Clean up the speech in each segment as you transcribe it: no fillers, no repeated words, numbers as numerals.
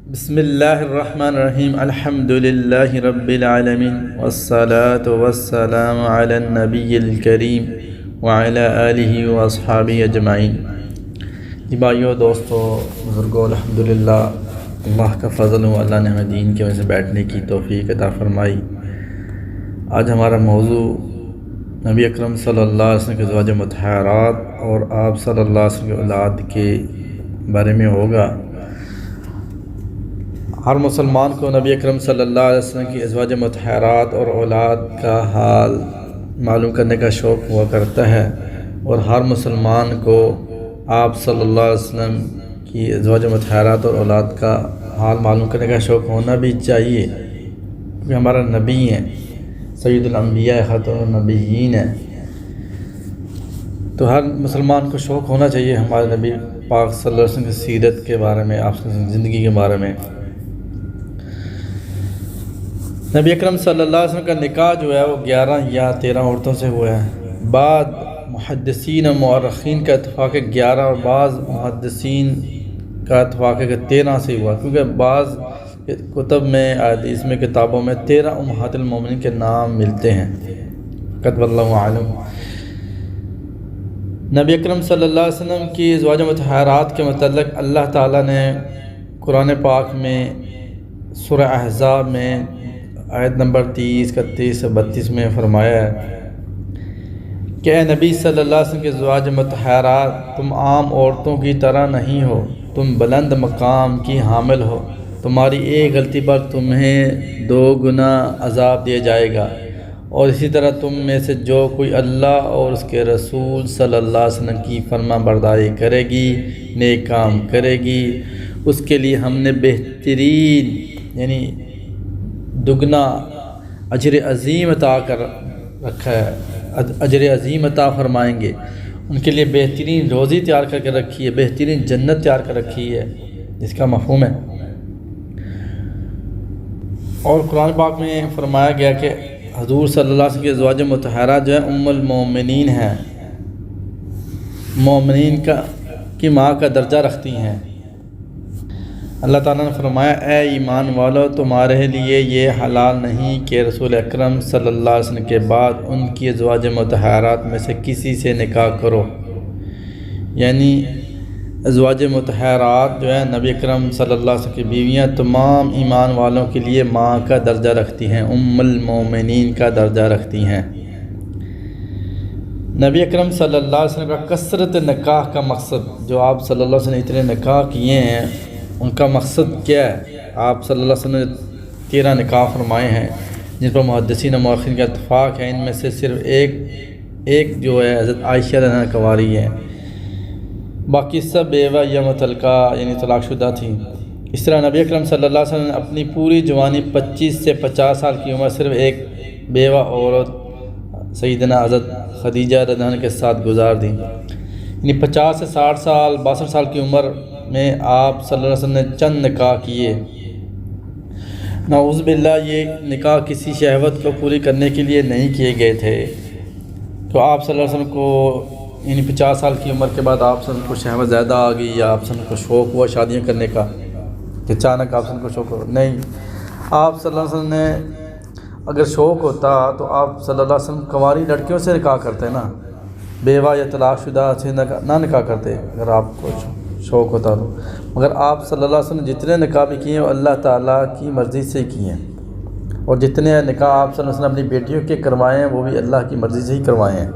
بسم اللہ الرحمن الرحیم الحمد للہ رب العالمین والصلاة والسلام علی النبی الکریم وعلی آلہ واصحابہ اجمعین۔ بھائیو، دوستو، بزرگوں، الحمدللہ اللہ کا فضل ہو، اللہ نے ہمیں دین کی وجہ سے بیٹھنے کی توفیق عطا فرمائی۔ آج ہمارا موضوع نبی اکرم صلی اللہ علیہ وسلم کے ازواج مطہرات اور آپ صلی اللہ علیہ وسلم کے اولاد کے بارے میں ہوگا۔ ہر مسلمان کو نبی اکرم صلی اللہ علیہ وسلم کی ازواج مطہرات اور اولاد کا حال معلوم کرنے کا شوق ہوا کرتا ہے، اور ہر مسلمان کو آپ صلی اللہ علیہ وسلم کی ازواج مطہرات اور اولاد کا حال معلوم کرنے کا شوق ہونا بھی چاہیے، کیونکہ ہمارا نبی ہیں، سید الانبیاء خاتم النبیین ہیں، تو ہر مسلمان کو شوق ہونا چاہیے ہمارے نبی پاک صلی اللہ علیہ وسلم کی سیرت کے بارے میں، آپ کی زندگی کے بارے میں۔ نبی اکرم صلی اللہ علیہ وسلم کا نکاح جو ہے وہ 11 یا 13 عورتوں سے ہوا ہے۔ بعض محدثین و مورخین کا اتفاق ہے 11، اور بعض محدثین کا اتفاق ہے کہ 13 سے ہوا، کیونکہ بعض کتب میں، حدیث میں، کتابوں میں 13 امہات المومنین کے نام ملتے ہیں۔ قد واللہ عالم۔ نبی اکرم صلی اللہ علیہ وسلم کی ازواج مطہرات کے متعلق اللہ تعالیٰ نے قرآن پاک میں سورہ احزاب میں آیت نمبر 30، 31 اور 32 میں فرمایا ہے کہ اے نبی صلی اللہ علیہ وسلم کے ازواج مطہرات، تم عام عورتوں کی طرح نہیں ہو، تم بلند مقام کی حامل ہو، تمہاری ایک غلطی پر تمہیں 2 گنا عذاب دیا جائے گا، اور اسی طرح تم میں سے جو کوئی اللہ اور اس کے رسول صلی اللہ علیہ وسلم کی فرما برداری کرے گی، نیک کام کرے گی، اس کے لیے ہم نے بہترین یعنی دگنا اجر عظیم عطا کر رکھا ہے، اجر عظیم عطا فرمائیں گے، ان کے لیے بہترین روزی تیار کر کے رکھی ہے، بہترین جنت تیار کر رکھی ہے، جس کا مفہوم ہے۔ اور قرآن پاک میں فرمایا گیا کہ حضور صلی اللہ علیہ وسلم کی ازواج مطہرات جو ہے ام المومنین ہیں، مومنین کی ماں کا درجہ رکھتی ہیں۔ اللہ تعالیٰ نے فرمایا اے ایمان والو، تمہارے لیے یہ حلال نہیں کہ رسول اکرم صلی اللہ علیہ وسلم کے بعد ان کی ازواج مطہرات میں سے کسی سے نکاح کرو۔ یعنی ازواج مطہرات جو ہے نبی اکرم صلی اللہ علیہ وسلم کی بیویاں تمام ایمان والوں کے لیے ماں کا درجہ رکھتی ہیں، ام المومنین کا درجہ رکھتی ہیں۔ نبی اکرم صلی اللہ علیہ وسلم کا کثرت نکاح کا مقصد، جو آپ صلی اللہ علیہ وسلم نے اتنے نکاح کیے ہیں، ان کا مقصد کیا ہے؟ آپ صلی اللہ علیہ وسلم نے 13 نکاح فرمائے ہیں، جن پر محدثین و مورخین کا اتفاق ہے۔ ان میں سے صرف ایک جو ہے حضرت عائشہ رضی اللہ عنہا کنواری ہے، باقی سب بیوہ یا مطلقہ یعنی طلاق شدہ تھیں۔ اس طرح نبی اکرم صلی اللہ علیہ وسلم نے اپنی پوری جوانی 25 سے 50 سال کی عمر صرف ایک بیوہ عورت سیدنا حضرت خدیجہ رضی اللہ عنہا کے ساتھ گزار دی، یعنی 50 سے 60 سال 62 سال کی عمر میں آپ صلی اللہ علیہ وسلم نے چند نکاح کیے۔ نعوذ باللہ، یہ نکاح کسی شہوت کو پوری کرنے کے لیے نہیں کیے گئے تھے۔ تو آپ صلی اللہ علیہ وسلم کو یعنی 50 سال کی عمر کے بعد آپ صلی اللہ علیہ وسلم کو شہوت زیادہ آ گئی، یا آپ صلی اللہ علیہ وسلم کو شوق ہوا شادیاں کرنے کا کہ اچانک آپ صلی اللہ علیہ وسلم کو شوق ہوا؟ نہیں، آپ صلی اللہ علیہ وسلم نے اگر شوق ہوتا تو آپ صلی اللہ علیہ وسلم کنواری لڑکیوں سے نکاح کرتے نا، بیوہ یا طلاق شدہ سے نہ نکاح کرتے اگر آپ کو شوق ہوتا تو۔ مگر آپ صلی اللہ علیہ وسلم نے جتنے نکاح بھی کیے ہیں وہ اللہ تعالیٰ کی مرضی سے کیے ہیں، اور جتنے نکاح آپ صلی اللہ علیہ وسلم اپنی بیٹیوں کے کروائے ہیں وہ بھی اللہ کی مرضی سے ہی کروائے ہیں۔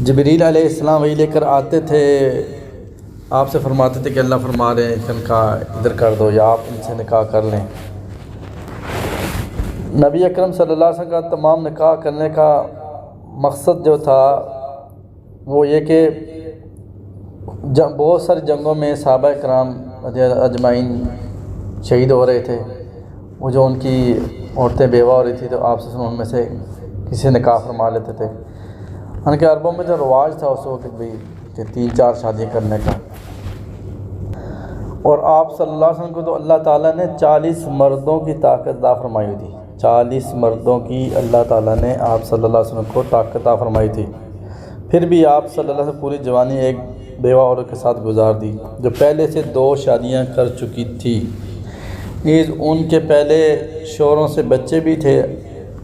جبریل علیہ السلام وہی لے کر آتے تھے، آپ سے فرماتے تھے کہ اللہ فرما رہے ہیں کہ نکاح ادھر کر دو، یا آپ ان سے نکاح کر لیں۔ نبی اکرم صلی اللہ علیہ وسلم کا تمام نکاح کرنے کا مقصد جو تھا وہ یہ کہ بہت ساری جنگوں میں صحابہ کرام اجمعین شہید ہو رہے تھے، وہ جو ان کی عورتیں بیوہ ہو رہی تھی تو آپ سے ان میں سے کسی نکاح فرما لیتے تھے۔ ان کے عربوں میں جو رواج تھا اس وقت بھی کہ 3-4 شادیاں کرنے کا، اور آپ صلی اللہ علیہ وسلم کو تو اللہ تعالیٰ نے 40 مردوں کی طاقت عطا فرمائی ہوئی تھی، 40 مردوں کی اللہ تعالیٰ نے آپ صلی اللہ علیہ وسلم کو طاقت عطا فرمائی تھی۔ پھر بھی آپ صلی اللہ علیہ وسلم پوری جوانی ایک بیوہ عورت کے ساتھ گزار دی جو پہلے سے 2 شادیاں کر چکی تھی۔ نیز ان کے پہلے شوہروں سے بچے بھی تھے۔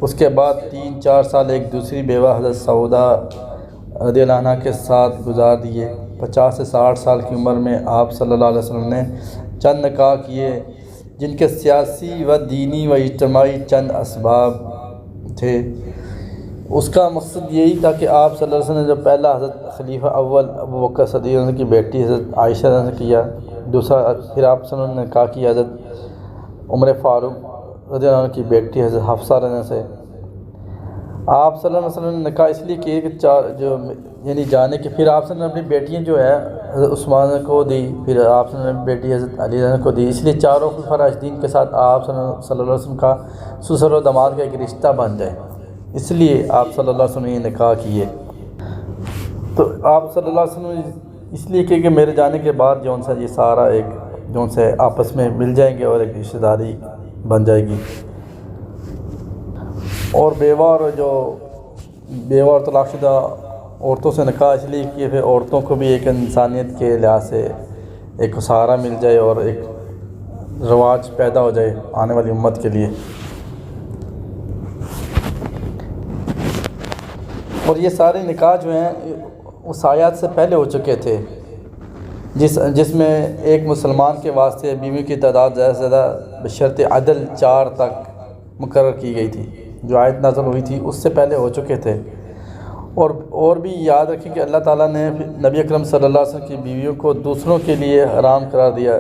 اس کے بعد 3-4 سال ایک دوسری بیوہ حضرت سعودہ رضی اللہ عنہ کے ساتھ گزار دیے۔ 50 سے 60 سال کی عمر میں آپ صلی اللہ علیہ وسلم نے چند نکاح کیے، جن کے سیاسی و دینی و اجتماعی چند اسباب تھے۔ اس کا مقصد یہی تھا کہ آپ صلی اللہ علیہ وسلم نے جو پہلا حضرت خلیفہ اول ابو بکر صدیق عنہ کی بیٹی حضرت عائشہ عنہ سے کیا، دوسرا پھر آپ صلی اللہ علیہ وسلم نے نکاح کیا حضرت عمر فاروق رضی اللہ عنہ کی بیٹی حضرت حفصہ عنہ سے۔ آپ صلی اللہ علیہ وسلم نے نکاح اس لیے کیے کہ یعنی جانے کہ پھر آپ صلی اللہ علیہ وسلم نے اپنی بیٹیاں جو ہے حضرت عثمان کو دی، پھر آپ صلی اللہ علیہ وسلم نے بیٹی حضرت علی عنہ کو دی، اس لیے چاروں خلفاء راشدین کے ساتھ آپ صلی اللہ علیہ وسلم کا سسر و داماد کا ایک رشتہ بن جائے، اس لیے آپ صلی اللہ علیہ وسلم نے یہ نکاح کیے۔ تو آپ صلی اللہ علیہ وسلم نے اس لیے کہ میرے جانے کے بعد جون سا یہ سارا ایک جون سے آپس میں مل جائیں گے اور ایک رشتہ داری بن جائے گی۔ اور بیوہ اور طلاق شدہ عورتوں سے نکاح اس لیے کہ پھر عورتوں کو بھی ایک انسانیت کے لحاظ سے ایک سہارا مل جائے اور ایک رواج پیدا ہو جائے آنے والی امت کے لیے۔ اور یہ سارے نکاح جو ہیں اس آیات سے پہلے ہو چکے تھے، جس میں ایک مسلمان کے واسطے بیوی کی تعداد زیادہ سے زیادہ بشرط عدل 4 تک مقرر کی گئی تھی، جو آیت نازل ہوئی تھی اس سے پہلے ہو چکے تھے۔ اور بھی یاد رکھیں کہ اللہ تعالیٰ نے نبی اکرم صلی اللہ علیہ وسلم کی بیویوں کو دوسروں کے لیے حرام قرار دیا،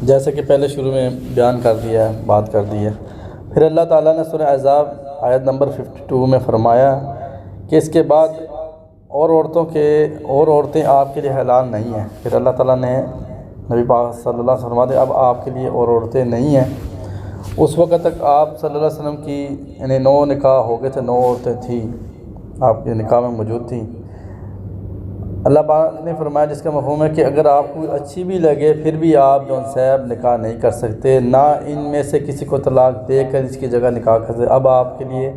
جیسے کہ پہلے شروع میں بیان کر دیا ہے، بات کر دی ہے۔ پھر اللہ تعالیٰ نے سورہ احزاب آیت نمبر 52 میں فرمایا کہ اس کے بعد اور عورتیں آپ کے لیے حلال نہیں ہیں۔ پھر اللہ تعالیٰ نے نبی پاک صلی اللہ علیہ وسلم فرما دیا اب آپ کے لیے اور عورتیں نہیں ہیں۔ اس وقت تک آپ صلی اللہ علیہ وسلم کی یعنی 9 نکاح ہو گئے تھے، 9 عورتیں تھیں آپ کے نکاح میں موجود تھیں۔ اللہ پاک نے فرمایا جس کا مفہوم ہے کہ اگر آپ کو اچھی بھی لگے پھر بھی آپ جو صاحب نکاح نہیں کر سکتے، نہ ان میں سے کسی کو طلاق دے کر اس کی جگہ نکاح کر سکتے۔ اب آپ کے لیے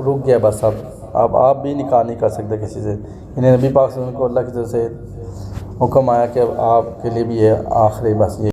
رک گیا بس، اب آپ بھی نکاح نہیں کر سکتے کسی سے، یعنی نبی پاک صلی اللہ علیہ وسلم کو اللہ کی طرف سے حکم آیا کہ اب آپ کے لیے بھی یہ آخری بس یہ